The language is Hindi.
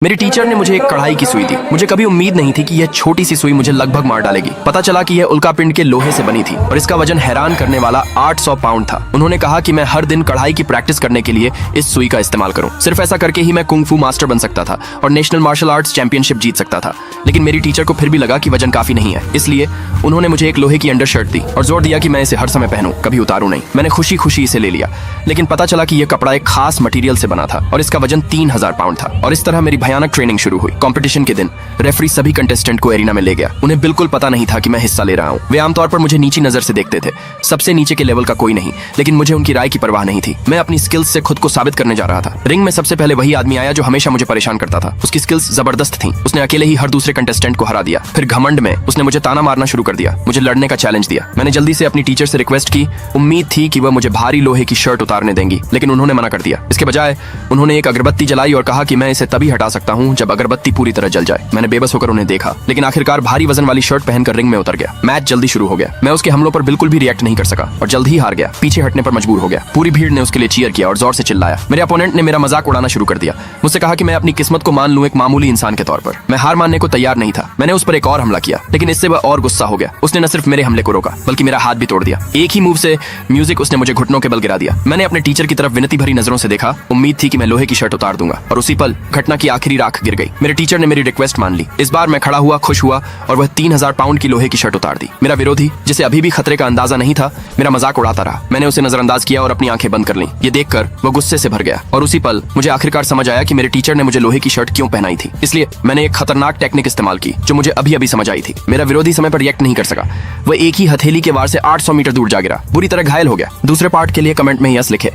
मेरी टीचर ने मुझे एक कढ़ाई की सुई दी। मुझे कभी उम्मीद नहीं थी कि यह छोटी सी सुई मुझे लगभग मार डालेगी। पता चला कि यह उल्कापिंड के लोहे से बनी थी और इसका वजन हैरान करने वाला 800 पाउंड था। उन्होंने कहा कि मैं हर दिन कढ़ाई की प्रैक्टिस करने के लिए इस सुई का इस्तेमाल करूं। सिर्फ ऐसा करके ही मैं कुंग फू मास्टर बन सकता था और नेशनल मार्शल आर्ट्स चैंपियनशिप जीत सकता था। लेकिन मेरी टीचर को फिर भी लगा कि वजन काफी नहीं है, इसलिए उन्होंने मुझे एक लोहे की अंडरशर्ट दी और जोर दिया कि मैं इसे हर समय पहनूं, कभी उतारूं नहीं। मैंने खुशी खुशी इसे ले लिया, लेकिन पता चला कि यह कपड़ा एक खास मटेरियल से बना था और इसका वजन 3000 पाउंड था। और इस तरह मेरी भयानक ट्रेनिंग शुरू हुई। कंपटीशन के दिन रेफरी सभी कंटेस्टेंट को एरिना में ले गया। उन्हें बिल्कुल पता नहीं था कि मैं हिस्सा ले रहा हूँ। वे आमतौर पर मुझे नीची नजर से देखते थे, सबसे नीचे के लेवल का कोई नहीं, लेकिन मुझे उनकी राय की परवाह नहीं थी। मैं अपनी स्किल्स से खुद को साबित करने जा रहा था। रिंग में सबसे पहले वही आदमी आया जो हमेशा मुझे परेशान करता था। उसकी स्किल्स जबरदस्त थी। उसने अकेले ही हर दूसरे कंटेस्टेंट को हरा दिया। फिर घमंड में उसने मुझे ताना मारना शुरू कर दिया, मुझे लड़ने का चैलेंज दिया। मैंने जल्दी से अपनी टीचर से रिक्वेस्ट की। उम्मीद थी कि वह मुझे भारी लोहे की शर्ट उतारने देंगी, लेकिन उन्होंने मना कर दिया। इसके बजाय उन्होंने एक अगरबत्ती जलाई और कहा कि मैं इसे तभी हटा सकता हूँ जब अगरबत्ती पूरी तरह जल जाए। मैंने बेबस होकर उन्हें देखा, लेकिन आखिरकार भारी वजन वाली शर्ट पहनकर रिंग में उतर गया। मैच जल्दी शुरू हो गया। मैं उसके हमलों पर बिल्कुल भी रिएक्ट नहीं कर सका और जल्द ही हार गया। पीछे हटने पर मजबूर हो गया। पूरी भीड़ ने उसके लिए चीयर किया और जोर से चिल्लाया। मेरे अपोनेंट ने मेरा मजाक उड़ाना शुरू कर दिया। मुझसे कहा कि मैं अपनी किस्मत को मान लूं एक मामूली इंसान के तौर पर। मैं हार मानने को तैयार नहीं था। मैंने उस पर एक और हमला किया, लेकिन इससे वह और गुस्सा हो गया। उसने न सिर्फ मेरे हमले को रोका, बल्कि मेरा हाथ भी तोड़ दिया। एक ही मूव से म्यूजिक उसने मुझे घुटनों के बल गिरा दिया। मैंने अपने टीचर की तरफ विनती भरी नजरों से देखा। उम्मीद थी कि मैं लोहे की शर्ट उतार दूंगा, और उसी पल घटना की आखिरी राख गिर गई। मेरे टीचर ने मेरी रिक्वेस्ट मान ली। इस बार मैं खड़ा हुआ, खुश हुआ, और वह 3000 पाउंड की लोहे की शर्ट उतार दी। मेरा विरोधी, जिसे अभी भी खतरे का अंदाजा नहीं था, मेरा मजाक उड़ाता रहा। मैंने उसे नजरअंदाज किया और अपनी आंखें बंद कर लीं। ये देखकर वह गुस्से से भर गया, और उसी पल मुझे आखिरकार समझ आया कि मेरे टीचर ने मुझे लोहे की शर्ट क्यों पहनाई थी। इसलिए मैंने एक खतरनाक टेक्निक इस्तेमाल की जो मुझे अभी अभी समझ आई थी। मेरा विरोधी समय पर रिएक्ट नहीं कर सका। वह एक ही हथेली के वार से 800 मीटर दूर जा गिरा, बुरी तरह घायल हो गया। दूसरे पार्ट के लिए कमेंट में यस लिखे।